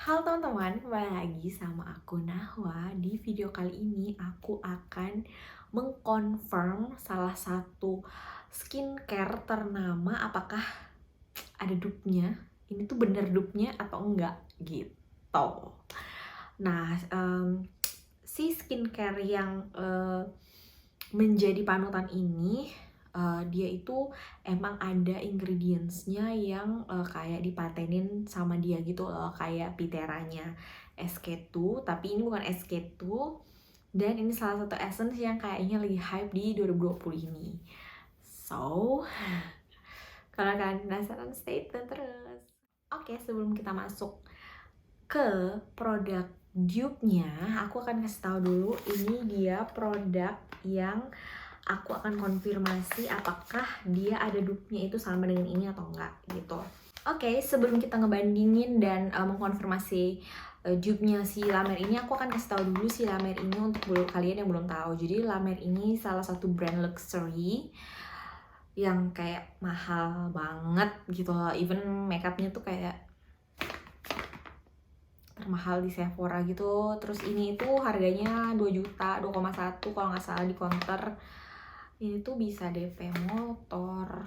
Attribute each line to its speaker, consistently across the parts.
Speaker 1: Halo teman-teman, kembali lagi sama aku Nahwa. Di video kali ini aku akan mengkonfirm salah satu skincare ternama apakah ada dupnya. Ini tuh bener dupnya atau enggak gitu. Nah, si skincare yang menjadi panutan ini dia itu emang ada ingredientsnya yang kayak dipatenin sama dia gitu loh, kayak Piteranya SK2, tapi ini bukan SK2, dan ini salah satu essence yang kayaknya lagi hype di 2020 ini. So, kalau kalian penasaran, stay tune terus. Oke, sebelum kita masuk ke produk dupe-nya, aku akan kasih tahu dulu ini dia produk yang aku akan konfirmasi apakah dia ada dupe-nya itu sama dengan ini atau enggak gitu. Oke, sebelum kita ngebandingin dan mengkonfirmasi dupe-nya si La Mer ini, aku akan kasih tahu dulu si La Mer ini untuk kalian yang belum tahu. Jadi La Mer ini salah satu brand luxury yang kayak mahal banget gitu loh. Even makeupnya tuh kayak termahal di Sephora gitu. Terus ini tuh harganya 2 juta, 2,1 kalau nggak salah di counter. Ini tuh bisa DP motor.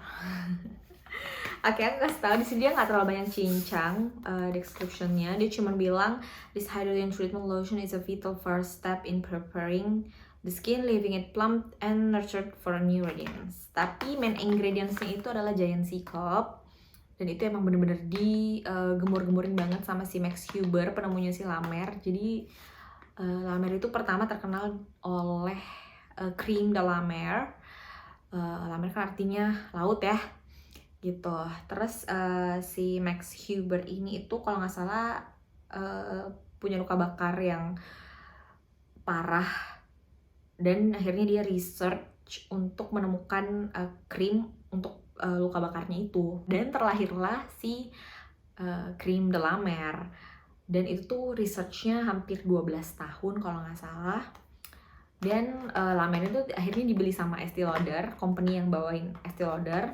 Speaker 1: Oke, aku kasih tahu di sini dia nggak terlalu banyak cincang description-nya. Dia cuma bilang this hydrogen treatment lotion is a vital first step in preparing the skin, leaving it plump and nurtured for a new radiance. Tapi main ingredients-nya itu adalah Giant Sea Cup. Dan itu emang bener-bener gemur-gemurin banget sama si Max Huber, penemunya si La Mer. Jadi La Mer itu pertama terkenal oleh cream de la Mer. La Mer kan artinya laut ya gitu. Terus si Max Huber ini itu kalau nggak salah punya luka bakar yang parah, dan akhirnya dia research untuk menemukan krim untuk luka bakarnya itu, dan terlahirlah si krim de la Mer. Dan itu tuh researchnya hampir 12 tahun kalau nggak salah. Dan La Mer itu akhirnya dibeli sama Estee Lauder, company yang bawain Estee Lauder.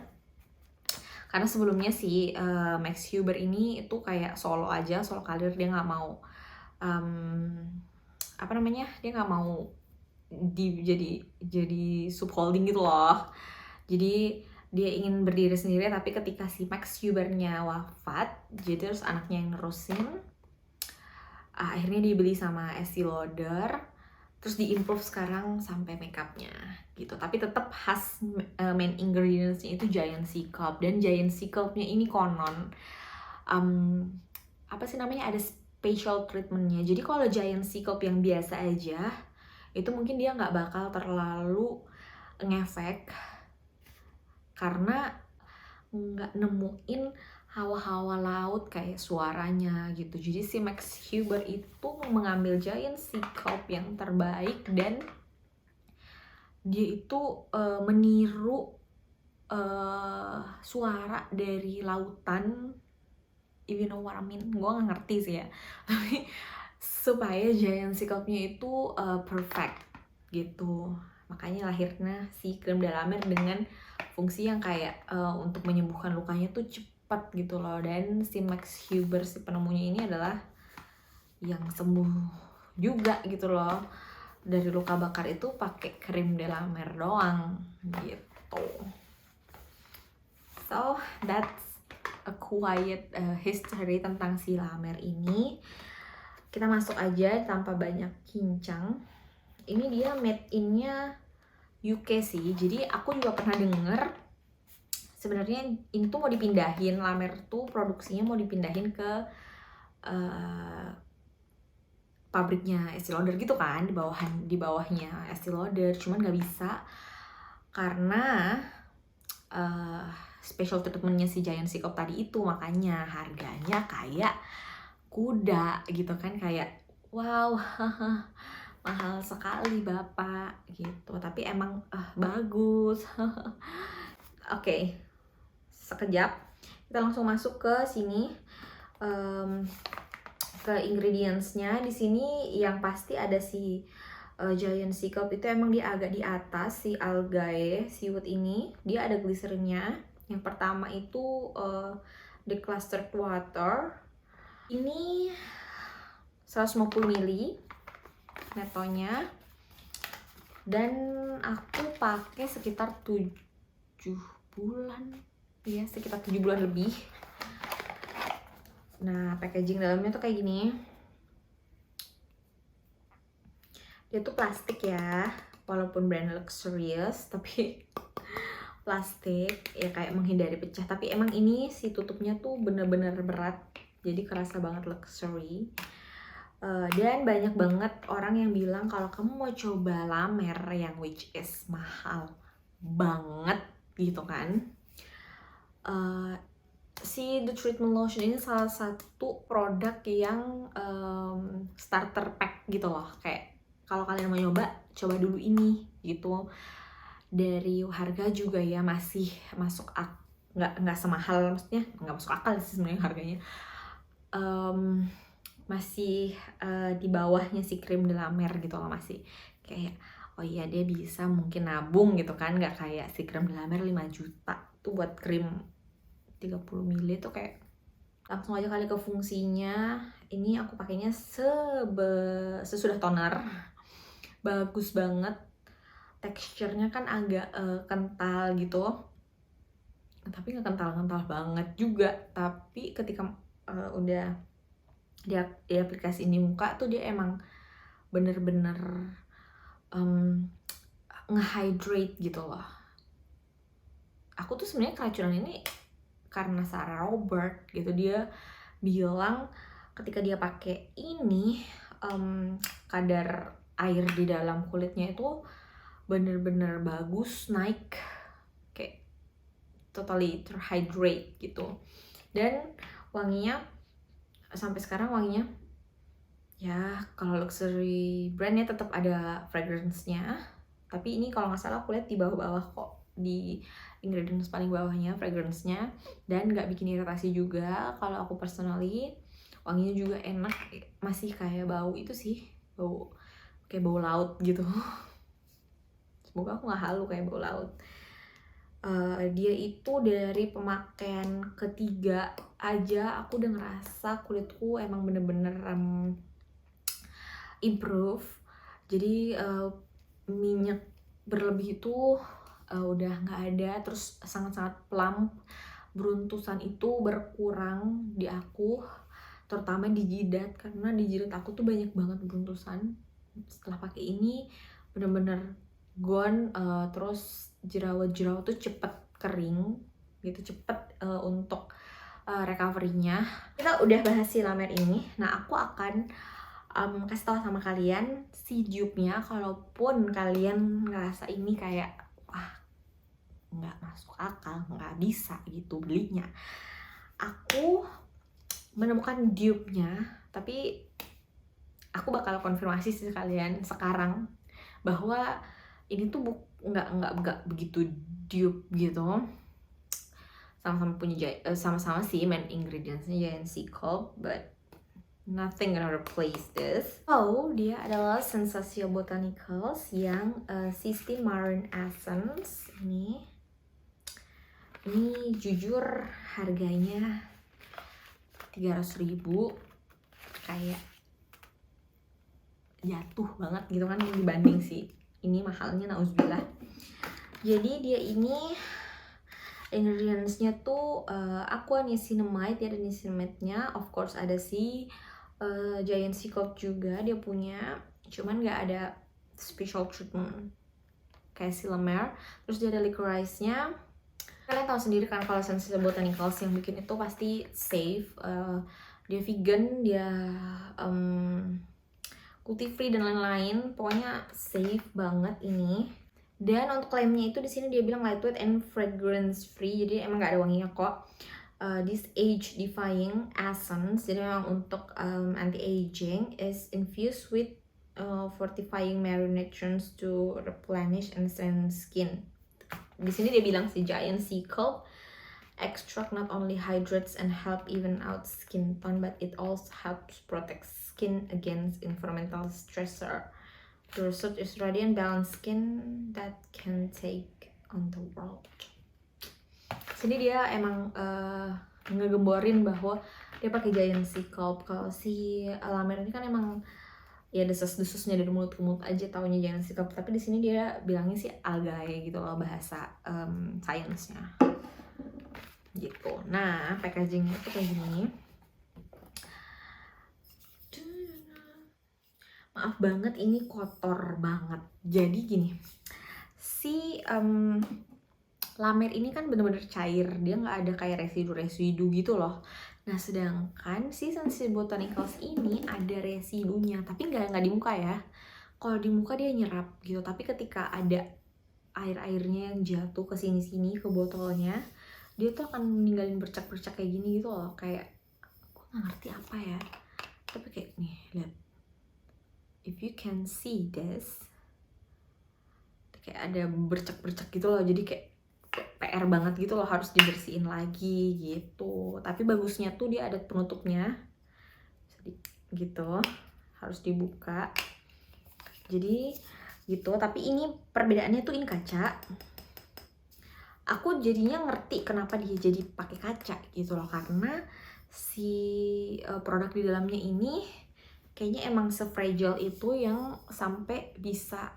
Speaker 1: Karena sebelumnya si Max Huber ini itu kayak solo aja, solo karir, dia nggak mau dia nggak mau jadi sub holding gitu loh. Jadi dia ingin berdiri sendiri, tapi ketika si Max Huber-nya wafat, jadi terus anaknya yang nerusin. Akhirnya dibeli sama Estee Lauder, terus diimprove sekarang sampai makeupnya gitu. Tapi tetap khas main ingredientsnya itu Giant Sea Cup. Dan Giant Sea Cup-nya ini konon ada special treatmentnya. Jadi kalau Giant Sea Cup yang biasa aja itu mungkin dia nggak bakal terlalu ngefek karena nggak nemuin hawa-hawa laut kayak suaranya gitu. Jadi si Max Huber itu mengambil Giant Sea Cup yang terbaik, dan dia itu meniru suara dari lautan. If you know what I mean, gue nggak ngerti sih ya. Tapi supaya Giant Sea Cup-nya itu perfect gitu. Makanya lahirnya si krim de la Mer dengan fungsi yang kayak untuk menyembuhkan lukanya tuh cepat gitu loh. Dan si Max Huber, si penemunya ini adalah yang sembuh juga gitu loh dari luka bakar itu pakai krim de la Mer doang gitu. So that's a quiet history tentang si La Mer ini. Kita masuk aja tanpa banyak kincang. Ini dia made in-nya UK sih. Jadi aku juga pernah denger sebenarnya ini tuh mau dipindahin, La Mer tuh produksinya mau dipindahin ke pabriknya Estee Lauder gitu kan, di bawahnya Estee Lauder. Cuman nggak bisa karena special treatmentnya si Giant Sea Cup tadi itu, makanya harganya kayak kuda gitu kan, kayak wow mahal sekali bapak gitu, tapi emang bagus. Oke, sekejap kita langsung masuk ke sini, ke ingredientsnya. Di sini yang pasti ada si Giant Sea Cup itu emang dia agak di atas, si algae seaweed ini dia ada glycerinnya. Yang pertama itu declustered water. Ini 150 ml netonya, dan aku pakai sekitar 7 bulan, ya sekitar 7 bulan lebih. Nah, packaging dalamnya tuh kayak gini. Dia tuh plastik ya, walaupun brand luxurious tapi plastik ya, kayak menghindari pecah. Tapi emang ini si tutupnya tuh bener-bener berat, jadi kerasa banget luxury. Dan banyak banget orang yang bilang kalau kamu mau coba La Mer yang which is mahal banget gitu kan, si The Treatment Lotion ini salah satu produk yang starter pack gitu loh. Kayak kalau kalian mau nyoba, coba dulu ini gitu. Dari harga juga ya masih masuk nggak semahal, maksudnya nggak masuk akal sih sebenarnya harganya. Masih di bawahnya si krim de la Mer gitu loh, masih kayak oh iya dia bisa mungkin nabung gitu kan, nggak kayak si krim de la Mer 5 juta tuh buat krim 30 ml tuh kayak. Langsung aja kali ke fungsinya. Ini aku pakainya sesudah toner. Bagus banget. Teksturnya kan agak kental gitu, tapi nggak kental-kental banget juga. Tapi ketika udah di aplikasi ini muka tuh dia emang bener-bener nge-hydrate gitu loh. Aku tuh sebenarnya keracunan ini karena Sarah Robert gitu. Dia bilang ketika dia pakai ini kadar air di dalam kulitnya itu bener-bener bagus, naik kayak totally terhydrate gitu. Dan wanginya sampai sekarang wanginya ya, kalau luxury brandnya tetap ada fragrance-nya, tapi ini kalau nggak salah aku lihat di bawah-bawah kok, di ingredients paling bawahnya fragrance-nya, dan nggak bikin iritasi juga. Kalau aku personally wanginya juga enak, masih kayak bau itu sih, bau kayak bau laut gitu. Semoga aku nggak halu kayak bau laut. Dia itu dari pemakaian ketiga aja aku udah ngerasa kulitku emang bener-bener improve. Jadi minyak berlebih itu udah nggak ada, terus sangat-sangat plump. Beruntusan itu berkurang di aku, terutama di jidat, karena di jidat aku tuh banyak banget beruntusan. Setelah pakai ini bener-bener gone. Terus jerawat-jerawat tuh cepet kering gitu, cepet untuk recovery-nya. Kita udah bahas si La Mer ini. Nah, aku akan kasih tahu sama kalian si dupe-nya. Kalaupun kalian ngerasa ini kayak wah nggak masuk akal, nggak bisa gitu belinya, aku menemukan dupe-nya. Tapi aku bakal konfirmasi sih kalian sekarang bahwa ini tuh nggak begitu dupe gitu. Sama-sama punya sama-sama sih main ingredientsnya Giant Sea Cold, but nothing gonna replace this. Oh, dia adalah Sensation Botanicals yang Sistine Marine Essence. Ini jujur harganya 300.000, kayak jatuh banget gitu kan dibanding sih ini mahalnya, nauzubillah. Jadi dia ini ingredientsnya tuh aqua niacinamide, dia ada niacinamide-nya, of course ada si Giant Sea Cold juga dia punya, cuman nggak ada special treatment kayak si La Mer. Terus dia ada licorice-nya. Kalian tahu sendiri kan kalau Sensation Botanicals yang bikin itu pasti safe. Dia vegan, dia cruelty free dan lain-lain. Pokoknya safe banget ini. Dan untuk klaimnya itu di sini dia bilang lightweight and fragrance free. Jadi emang nggak ada wanginya kok. This age defying essence, jadi memang untuk anti aging, is infused with fortifying marinations to replenish and strengthen skin. Di sini dia bilang si Giant Sea Cold extract not only hydrates and help even out skin tone, but it also helps protect skin against environmental stressor. The result is radiant, balanced skin that can take on the world. Sini dia emang ngegemborin bahwa dia pakai Giant Sea Sculpt. Kalau si La Mer ini kan emang ya desas-desusnya dari mulut ke mulut aja taunya Giant Sea Sculpt, tapi di sini dia bilangnya sih algae gitu loh bahasa sainsnya gitu. Nah, packagingnya tuh kayak gini. Maaf banget ini kotor banget. Jadi gini, si La Mer ini kan bener-bener cair, dia nggak ada kayak residu-residu gitu loh. Nah, sedangkan si Sensible Botanicals ini ada residunya, tapi nggak di muka ya. Kalau di muka dia nyerap gitu, tapi ketika ada air-airnya yang jatuh ke sini-sini ke botolnya, dia tuh akan ninggalin bercak-bercak kayak gini gitu loh. Kayak aku nggak ngerti apa ya, tapi kayak nih, lihat, if you can see this, kayak ada bercak-bercak gitu loh. Jadi kayak PR banget gitu loh, harus dibersihin lagi gitu. Tapi bagusnya tuh dia ada penutupnya gitu, harus dibuka. Jadi gitu. Tapi ini perbedaannya tuh ini kaca. Aku jadinya ngerti kenapa dia jadi pakai kaca gitu loh, karena si produk di dalamnya ini kayaknya emang se-fragile itu yang sampai bisa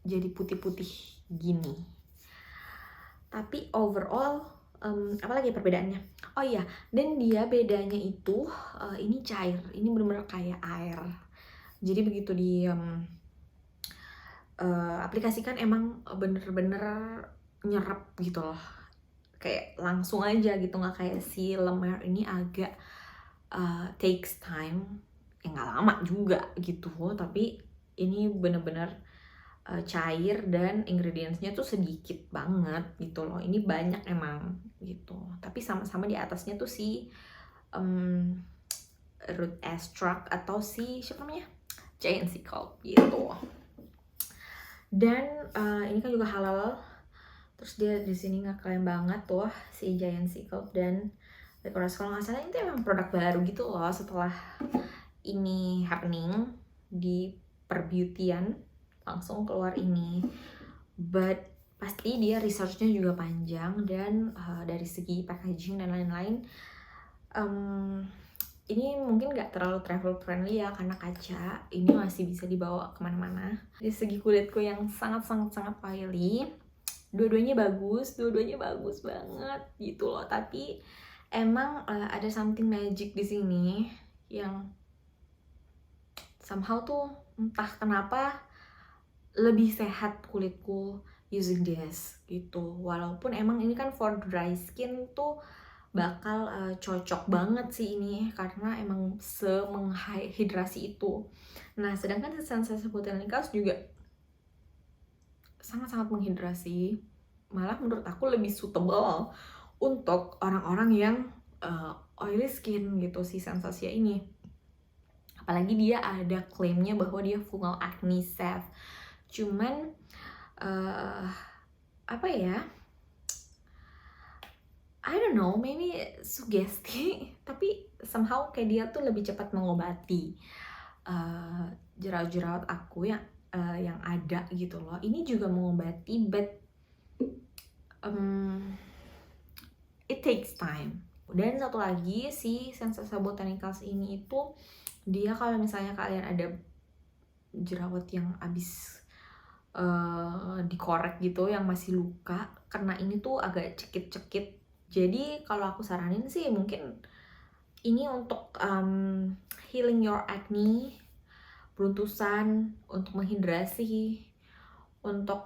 Speaker 1: jadi putih-putih gini. Tapi overall apalagi perbedaannya? Oh iya, dan dia bedanya itu ini cair, ini bener-bener kayak air. Jadi begitu di aplikasikan emang bener-bener nyerap gitu loh, kayak langsung aja gitu, nggak kayak si La Mer ini agak takes time, ya nggak lama juga gitu, tapi ini bener-bener cair dan ingredientsnya tuh sedikit banget gitu loh. Ini banyak emang gitu, tapi sama-sama di atasnya tuh si root extract atau si siapa namanya, Giant Sea Sculpt gitu. Dan ini kan juga halal. Terus dia di sini ngeklaim banget tuh si Giant Sea Sculpt dan Licorice. Kalau nggak salah itu emang produk baru gitu loh setelah ini happening di perbeautyan, langsung keluar ini. But pasti dia researchnya juga panjang, dan dari segi packaging dan lain-lain ini mungkin gak terlalu travel friendly ya, karena kaca. Ini masih bisa dibawa kemana-mana. Dari segi kulitku yang sangat-sangat oily, dua-duanya bagus banget gitu loh. Tapi emang ada something magic di sini yang somehow tuh entah kenapa lebih sehat kulitku using this gitu. Walaupun emang ini kan for dry skin tuh bakal cocok banget sih ini, karena emang menghidrasi itu. Nah, sedangkan Sensible Botanicals juga sangat-sangat menghidrasi. Malah menurut aku lebih suitable untuk orang-orang yang oily skin gitu si Sensasia ini. Apalagi dia ada klaimnya bahwa dia fungal acne safe. Cuman apa ya, I don't know, maybe sugesti, tapi somehow kayak dia tuh lebih cepat mengobati jerawat-jerawat aku yang ada gitu loh. Ini juga mengobati, but it takes time. Dan satu lagi, si Sensible Botanicals ini itu dia kalau misalnya kalian ada jerawat yang abis dikorek gitu, yang masih luka, karena ini tuh agak cekit-cekit. Jadi kalau aku saranin sih mungkin ini untuk healing your acne, beruntusan, untuk menghidrasi, untuk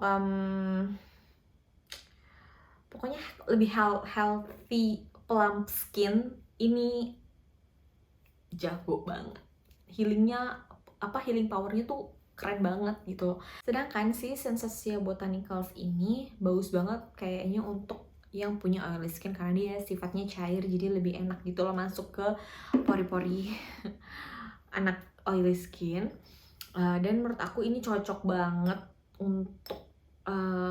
Speaker 1: pokoknya lebih healthy plump skin. Ini jago banget. Healing powernya tuh keren banget gitu. Sedangkan si Sensasia Botanicals ini bagus banget kayaknya untuk yang punya oily skin, karena dia sifatnya cair, jadi lebih enak gitu loh masuk ke pori-pori anak oily skin. Dan menurut aku ini cocok banget untuk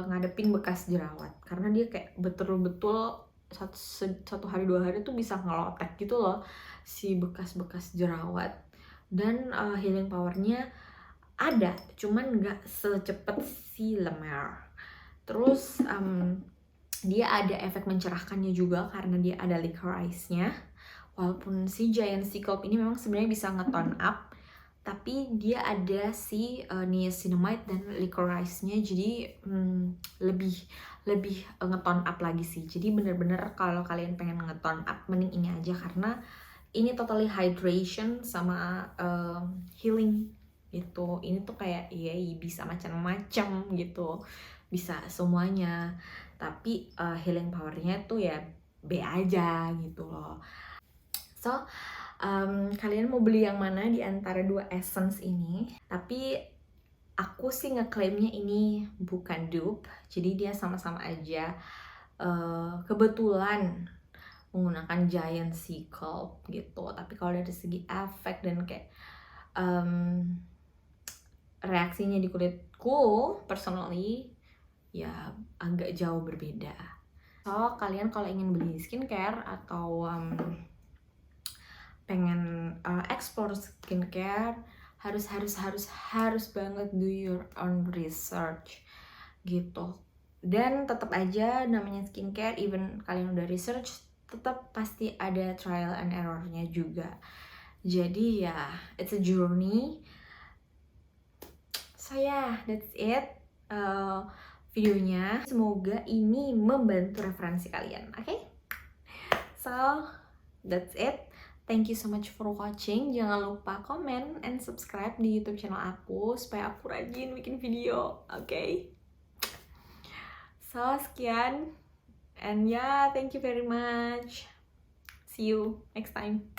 Speaker 1: ngadepin bekas jerawat, karena dia kayak betul-betul satu hari 2 hari tuh bisa ngelotek gitu loh si bekas-bekas jerawat. Dan healing powernya ada, cuman nggak secepat si La Mer. Terus dia ada efek mencerahkannya juga karena dia ada licorice-nya. walaupun si Giant Sea Sculpt ini memang sebenarnya bisa nge-tone up, tapi dia ada si niacinamide dan licorice-nya, jadi lebih nge-tone up lagi sih. Jadi bener-bener kalau kalian pengen nge-tone up, mending ini aja, karena ini totally hydration sama healing gitu. Ini tuh kayak ya bisa macam-macam gitu, bisa semuanya, tapi healing powernya tuh ya B aja gitu loh. So kalian mau beli yang mana di antara dua essence ini? Tapi aku sih ngeklaimnya ini bukan dupe, jadi dia sama-sama aja. Kebetulan menggunakan Giant Sea Sculpt gitu, tapi kalau dari segi efek dan kayak reaksinya di kulitku personally ya agak jauh berbeda. So kalian kalau ingin beli skincare atau pengen explore skincare, harus banget do your own research gitu. Dan tetap aja namanya skincare, even kalian udah research, tetap pasti ada trial and errornya juga. Jadi ya it's a journey. So yeah, that's it videonya. Semoga ini membantu referensi kalian, oke? So that's it. Thank you so much for watching. Jangan lupa comment and subscribe di YouTube channel aku supaya aku rajin bikin video, oke? So sekian, and yeah, thank you very much. See you next time.